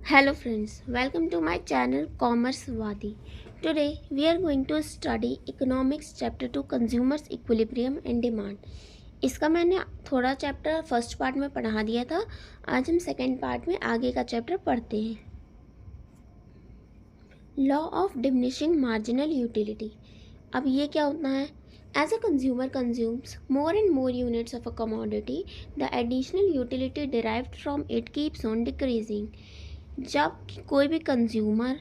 Hello friends, welcome to my channel Commerce Wadi. Today we are going to study Economics Chapter 2 Consumers Equilibrium and Demand. इसका मैंने थोड़ा chapter first part में पढ़ा दिया था। आज हम सेकेंड पार्ट में आगे का चैप्टर पढ़ते हैं। Law of diminishing marginal utility. अब ये क्या होता है? As a consumer consumes more and more units of a commodity, the additional utility derived from it keeps on decreasing. जब कोई भी कंज्यूमर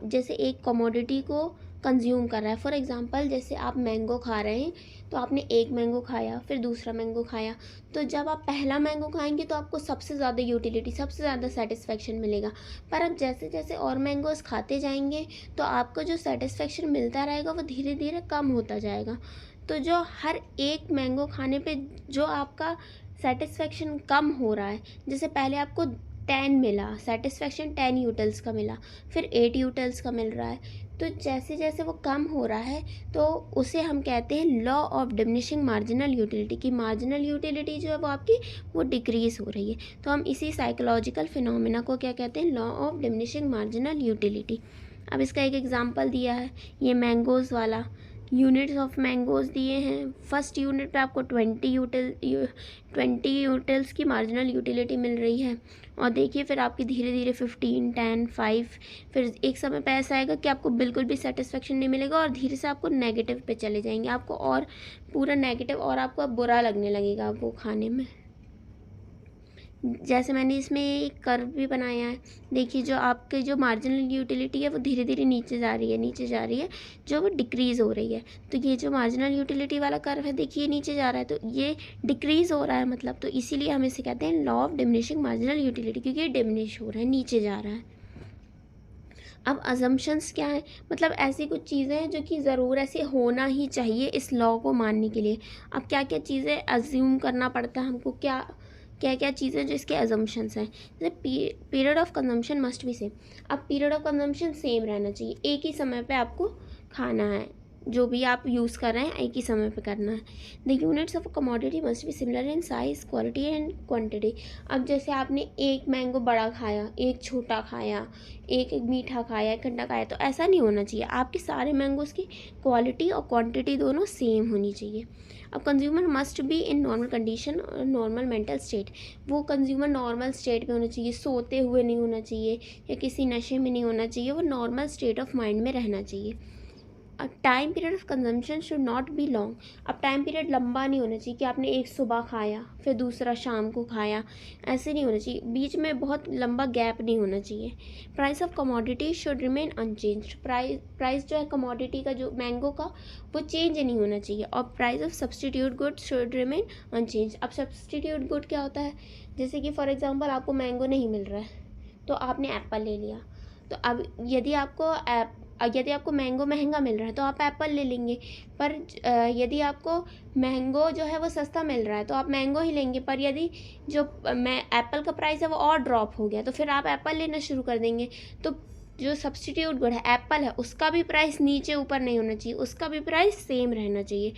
जैसे एक कमोडिटी को कंज्यूम कर रहा है, फॉर एग्जांपल जैसे आप मैंगो खा रहे हैं, तो आपने एक मैंगो खाया, फिर दूसरा मैंगो खाया, तो जब आप पहला मैंगो खाएंगे तो आपको सबसे ज़्यादा यूटिलिटी, सबसे ज़्यादा सेटिस्फेक्शन मिलेगा। पर अब जैसे जैसे और मैंगोज खाते जाएंगे तो आपको जो सेटिस्फेक्शन मिलता रहेगा वो धीरे धीरे कम होता जाएगा। तो जो हर एक मैंगो खाने पे जो आपका सेटिस्फेक्शन कम हो रहा है, जैसे पहले आपको 10 मिला, सेटिस्फेक्शन 10 यूटल्स का मिला, फिर 8 यूटल्स का मिल रहा है, तो जैसे जैसे वो कम हो रहा है तो उसे हम कहते हैं law of diminishing marginal utility की मार्जिनल यूटिलिटी जो है वो आपकी वो डिक्रीज़ हो रही है। तो हम इसी साइकोलॉजिकल फिनोमिना को क्या कहते हैं? Law of diminishing marginal utility. अब इसका एक एग्जांपल दिया है, ये मैंगोज़ वाला। यूनिट्स ऑफ मैंगोज़ दिए हैं। फर्स्ट यूनिट पे आपको 20 यूटिल्स की मार्जिनल यूटिलिटी मिल रही है, और देखिए फिर आपकी धीरे धीरे 15, 10, 5, फिर एक समय पे ऐसा आएगा कि आपको बिल्कुल भी सेटिस्फेक्शन नहीं मिलेगा और धीरे से आपको नेगेटिव पे चले जाएंगे, आपको और पूरा नेगेटिव, और आपको अब बुरा लगने लगेगा वो खाने में। जैसे मैंने इसमें एक कर्व भी बनाया है, देखिए जो आपके जो मार्जिनल यूटिलिटी है वो धीरे धीरे नीचे जा रही है, जो वो डिक्रीज़ हो रही है। तो ये जो मार्जिनल यूटिलिटी वाला कर्व है, देखिए नीचे जा रहा है, तो ये डिक्रीज़ हो रहा है मतलब, तो इसीलिए हम इसे कहते हैं law of diminishing marginal utility, क्योंकि ये डिमिनिश हो रहा है, नीचे जा रहा है। अब अजम्पशंस क्या है? मतलब ऐसी कुछ चीज़ें हैं जो कि ज़रूर ऐसे होना ही चाहिए इस लॉ को मानने के लिए। अब क्या क्या चीज़ें अज्यूम करना पड़ता है हमको, क्या क्या क्या चीज़ें जो इसके अजम्पशंस हैं? जैसे period of consumption must be same. अब पीरियड ऑफ कंजम्पशन सेम रहना चाहिए, एक ही समय पे आपको खाना है, जो भी आप यूज़ कर रहे हैं एक ही समय पे करना है। The units of commodity must be similar in size, quality and quantity. अब जैसे आपने एक मैंगो बड़ा खाया, एक छोटा खाया, एक मीठा खाया, एक ठंडा खाया, तो ऐसा नहीं होना चाहिए। आपके सारे मैंगोज़ की क्वालिटी और क्वांटिटी दोनों सेम होनी चाहिए। अब consumer must be in normal condition और नॉर्मल मेंटल स्टेट। वो कंज्यूमर नॉर्मल स्टेट में होना चाहिए, सोते हुए नहीं होना चाहिए या किसी नशे में नहीं होना चाहिए, वो नॉर्मल स्टेट ऑफ माइंड में रहना चाहिए। Time period of consumption should not be long. अब टाइम पीरियड लंबा नहीं होना चाहिए कि आपने एक सुबह खाया फिर दूसरा शाम को खाया, ऐसे नहीं होना चाहिए, बीच में बहुत लंबा गैप नहीं होना चाहिए। Price of commodity should remain unchanged. Price जो है कमोडिटी का, जो मैंगो का, वो चेंज नहीं होना चाहिए। और price of substitute good should remain unchanged. अब सब्सटीट्यूट गुड क्या होता है? जैसे कि फॉर एग्जाम्पल आपको मैंगो नहीं मिल रहा है तो आपने एप्पल ले लिया, तो अब यदि आपको मैंगो महंगा मिल रहा है तो आप एप्पल ले लेंगे, पर यदि आपको मैंगो जो है वो सस्ता मिल रहा है तो आप मैंगो ही लेंगे। पर यदि जो एप्पल का प्राइस है वो और ड्रॉप हो गया तो फिर आप एप्पल लेना शुरू कर देंगे। तो जो सब्सटीट्यूट गुड है एप्पल है, उसका भी प्राइस नीचे ऊपर नहीं होना चाहिए, उसका भी प्राइस सेम रहना चाहिए।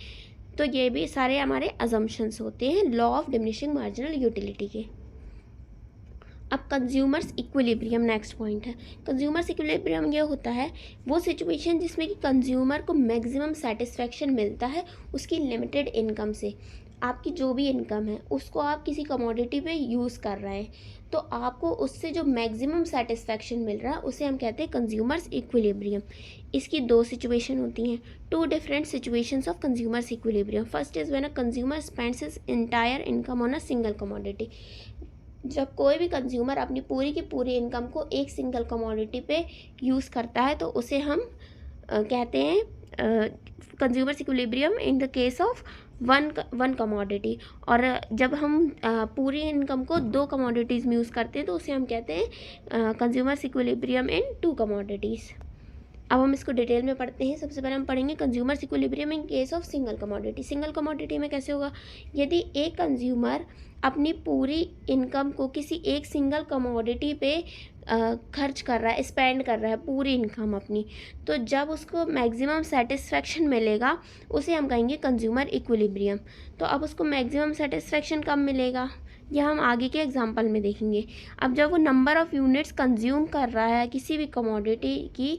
तो ये भी सारे हमारे अजम्पशंस होते हैं law of diminishing marginal utility के। अब कंज्यूमर्स इक्विलिब्रियम नेक्स्ट पॉइंट है। कंज्यूमर्स इक्विलिब्रियम ये होता है वो सिचुएशन जिसमें कि कंज्यूमर को मैक्सिमम सेटिस्फेक्शन मिलता है उसकी लिमिटेड इनकम से। आपकी जो भी इनकम है उसको आप किसी कमोडिटी पे यूज़ कर रहे हैं, तो आपको उससे जो मैक्सिमम सेटिस्फेक्शन मिल रहा है उसे हम कहते हैं कंज्यूमर्स इक्विलिब्रियम। इसकी दो सिचुएशन होती हैं, two different situations of consumers equilibrium. First is when a consumer spends his entire income on a single commodity. जब कोई भी कंज्यूमर अपनी पूरी की पूरी इनकम को एक सिंगल कमोडिटी पे यूज़ करता है तो उसे हम कहते हैं consumers equilibrium in the case of one commodity. और जब हम पूरी इनकम को दो कमोडिटीज़ में यूज़ करते हैं तो उसे हम कहते हैं consumers equilibrium in two commodities. अब हम इसको डिटेल में पढ़ते हैं। सबसे पहले हम पढ़ेंगे consumers equilibrium in case of single commodity. Single commodity में कैसे होगा? यदि एक कंज्यूमर अपनी पूरी इनकम को किसी एक सिंगल कमोडिटी पे खर्च कर रहा है, स्पेंड कर रहा है पूरी इनकम अपनी, तो जब उसको मैक्सिमम सेटिस्फेक्शन मिलेगा उसे हम कहेंगे कंज्यूमर इक्विलिब्रियम। तो अब उसको मैक्सिमम सेटिस्फेक्शन कब मिलेगा? ये हम आगे के एग्जांपल में देखेंगे। अब जब वो नंबर ऑफ़ यूनिट्स कंज्यूम कर रहा है किसी भी कमोडिटी की,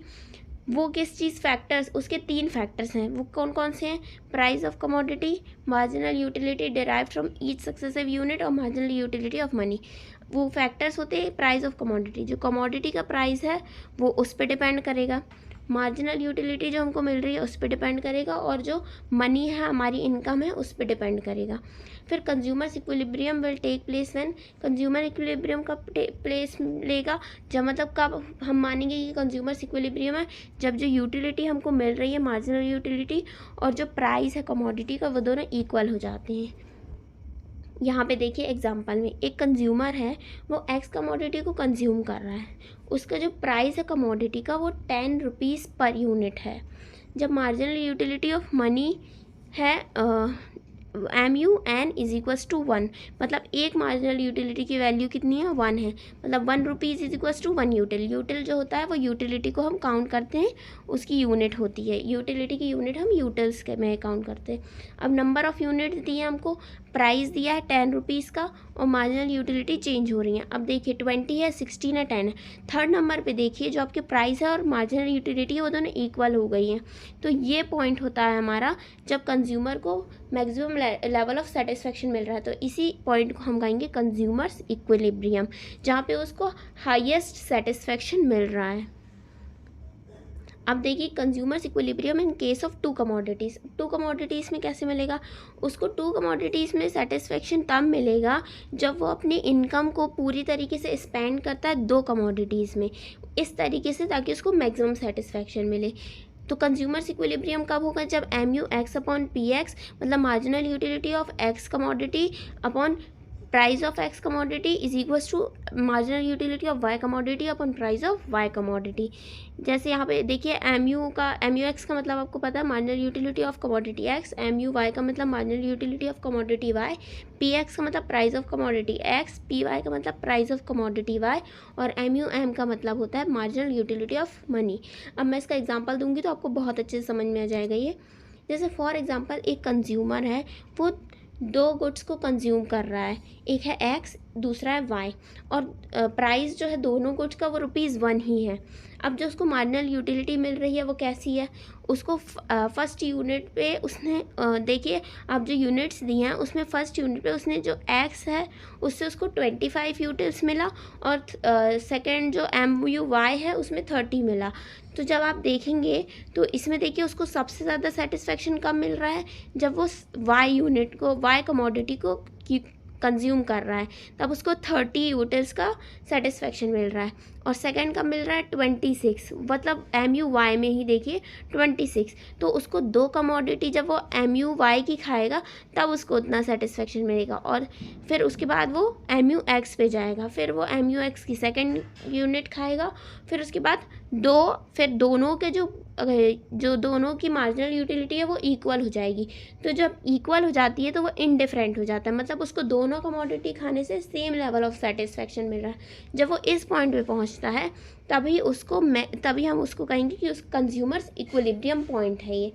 वो किस चीज़ फैक्टर्स, उसके 3 फैक्टर्स हैं। वो कौन कौन से हैं? Price of commodity, marginal utility derived from each successive unit और मार्जिनल यूटिलिटी ऑफ मनी। वो फैक्टर्स होते हैं प्राइस ऑफ कमोडिटी, जो कमोडिटी का प्राइस है वो उस पर डिपेंड करेगा, मार्जिनल यूटिलिटी जो हमको मिल रही है उस पर डिपेंड करेगा, और जो मनी है हमारी इनकम है उस पर डिपेंड करेगा। फिर consumers equilibrium will take place when, consumer equilibrium कब प्लेस लेगा, जब मतलब कब हम मानेंगे कि कंज्यूमर्स इक्विलिब्रियम है, जब जो यूटिलिटी हमको मिल रही है मार्जिनल यूटिलिटी और जो प्राइस है कमोडिटी का वो दोनों इक्वल हो जाते हैं। यहाँ पे देखिए एग्जांपल में एक कंज्यूमर है, वो एक्स कमोडिटी को कंज्यूम कर रहा है, उसका जो प्राइस है कमोडिटी का वो 10 रुपीज़ पर यूनिट है। जब मार्जिनल यूटिलिटी ऑफ मनी है MUN इज इक्वल्स टू 1, मतलब एक मार्जिनल यूटिलिटी की वैल्यू कितनी है? 1 है, मतलब 1 rupees is equals to 1 util. Util जो होता है वो यूटिलिटी को हम काउंट करते हैं, उसकी यूनिट होती है, यूटिलिटी की यूनिट हम यूटिल्स के में काउंट करते हैं। अब नंबर ऑफ़ यूनिट दिए हमको, प्राइस दिया है 10 रुपीज़ का और मार्जिनल यूटिलिटी चेंज हो रही है। अब देखिए 20 है, 16 है, 10 है। थर्ड नंबर पे देखिए जो आपके प्राइस है और मार्जिनल यूटिलिटी है वो दोनों इक्वल हो गई हैं। तो ये पॉइंट होता है हमारा जब कंज्यूमर को मैक्सिमम लेवल ऑफ सेटिस्फेक्शन मिल रहा है। तो इसी पॉइंट को हम कहेंगे कंज्यूमर्स इक्विलिब्रियम, जहाँ पे उसको हाईएस्ट सेटिस्फेक्शन मिल रहा है। अब देखिए consumers equilibrium in case of 2 commodities. 2 commodities में कैसे मिलेगा उसको? 2 कमोडिटीज़ में सेटिस्फेक्शन तब मिलेगा जब वो अपनी इनकम को पूरी तरीके से स्पेंड करता है 2 कमोडिटीज़ में, इस तरीके से ताकि उसको मैक्सिमम सेटिस्फेक्शन मिले। तो कंज्यूमर्स इक्विलिब्रियम कब होगा? जब MUX अपॉन PX, मतलब marginal utility of X commodity upon price of X commodity is equals to marginal utility of Y commodity upon price of Y commodity. जैसे यहाँ पे देखिए MUX का मतलब आपको पता है marginal utility of commodity X, MUY का मतलब marginal utility of commodity Y, PX का मतलब price of commodity X, PY का मतलब प्राइस ऑफ कमोडिटी वाई, और MUM का मतलब होता है मार्जिनल यूटिलिटी ऑफ मनी। अब मैं इसका एग्जाम्पल दूंगी तो आपको बहुत अच्छे से समझ में आ जाएगा ये। जैसे फॉर एग्जाम्पल एक कंज्यूमर है, वो 2 गुड्स को कंज्यूम कर रहा है, एक है एक्स दूसरा है वाई, और प्राइस जो है दोनों गुड्स का वो ₹1 ही है। अब जो उसको मार्जिनल यूटिलिटी मिल रही है वो कैसी है? उसको फर्स्ट यूनिट पे उसने देखिए आप जो यूनिट्स दिए हैं उसमें फ़र्स्ट यूनिट पे उसने जो एक्स है उससे उसको 25 यूटिल्स मिला, और सेकंड जो MUY है उसमें 30 मिला। तो जब आप देखेंगे तो इसमें देखिए उसको सबसे ज़्यादा सेटिस्फेक्शन कब मिल रहा है? जब वो वाई यूनिट को, वाई कमोडिटी को कंज्यूम कर रहा है, तब उसको 30 यूटिल्स का सेटिस्फेक्शन मिल रहा है। और सेकंड का मिल रहा है 26, मतलब MUY में ही देखिए 26। तो उसको 2 कमोडिटी जब वो MUY की खाएगा तब उसको उतना सेटिस्फेक्शन मिलेगा, और फिर उसके बाद वो MUX पे जाएगा, फिर वो MUX की सेकंड यूनिट खाएगा, फिर उसके बाद फिर दोनों के जो दोनों की मार्जिनल यूटिलिटी है वो इक्वल हो जाएगी। तो जब इक्वल हो जाती है तो वो इनडिफरेंट हो जाता है, मतलब उसको दोनों कमोडिटी खाने से सेम लेवल ऑफ सेटिस्फेक्शन मिल रहा है। जब वो इस पॉइंट पे पहुंचता है तभी हम उसको कहेंगे कि उस कंज्यूमर्स इक्विलिब्रियम पॉइंट है ये।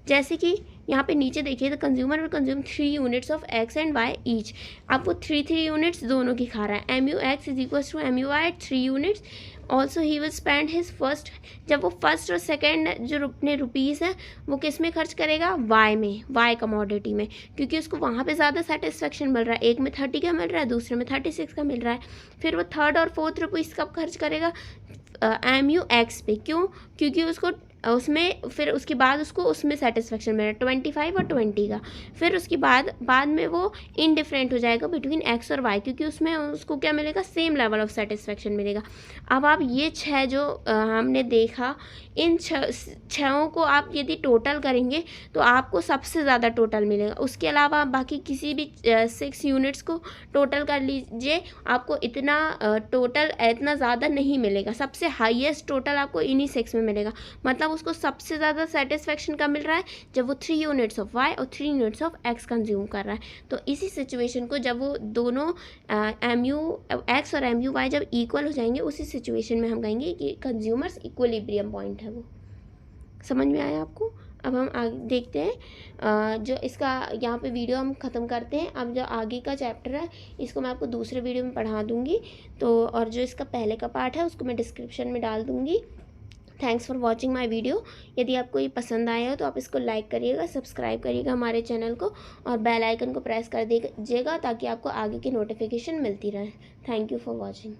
जैसे कि यहाँ पे नीचे देखिए, the consumer will consume 3 units of X and Y each. अब वो 3 यूनिट्स दोनों की खा रहा है, MUX is equals to MUY 3 units. Also he will spend his first, जब वो फर्स्ट और सेकेंड जो अपने रुपीज़ हैं वो किस में खर्च करेगा? वाई में, वाई कमोडिटी में, क्योंकि उसको वहाँ पे ज़्यादा सेटिस्फेक्शन मिल रहा है। एक में 30 का मिल रहा है, दूसरे में 36 का मिल रहा है। फिर वो थर्ड और फोर्थ रुपीज़ कब खर्च करेगा? MUX पे। क्यों? क्योंकि उसको उसमें फिर उसके बाद उसको उसमें सेटिस्फेक्शन मिल रहा है 25 और 20 का। फिर उसके बाद में वो इनडिफरेंट हो जाएगा बिटवीन एक्स और वाई, क्योंकि उसमें उसको क्या मिलेगा? सेम लेवल ऑफ सेटिस्फेक्शन मिलेगा। अब आप ये 6 जो हमने देखा, इन 6 को आप यदि टोटल करेंगे तो आपको सबसे ज़्यादा टोटल मिलेगा। उसके अलावा बाकी किसी भी 6 यूनिट्स को टोटल कर लीजिए, आपको इतना टोटल इतना ज़्यादा नहीं मिलेगा। सबसे हाईएस्ट टोटल आपको इन्हीं 6 में मिलेगा। मतलब उसको सबसे ज़्यादा सेटिस्फेक्शन कब मिल रहा है? जब वो 3 यूनिट्स ऑफ वाई और 3 यूनिट्स ऑफ एक्स कंज्यूम कर रहा है। तो इसी सिचुएशन को जब वो दोनों MUX और MUY जब इक्वल हो जाएंगे, उसी सिचुएशन में हम कहेंगे कि कंज्यूमर्स इक्विलिब्रियम पॉइंट है वो। समझ में आया आपको? अब हम आगे देखते हैं, जो इसका यहाँ पे वीडियो हम ख़त्म करते हैं। अब जो आगे का चैप्टर है इसको मैं आपको दूसरे वीडियो में पढ़ा दूँगी, तो और जो इसका पहले का पार्ट है उसको मैं डिस्क्रिप्शन में डाल दूँगी। Thanks for watching my video. यदि आपको ये पसंद आया हो तो आप इसको लाइक करिएगा, सब्सक्राइब करिएगा हमारे चैनल को, और बेल आइकन को प्रेस कर दीजिएगा ताकि आपको आगे की नोटिफिकेशन मिलती रहे। Thank you for watching.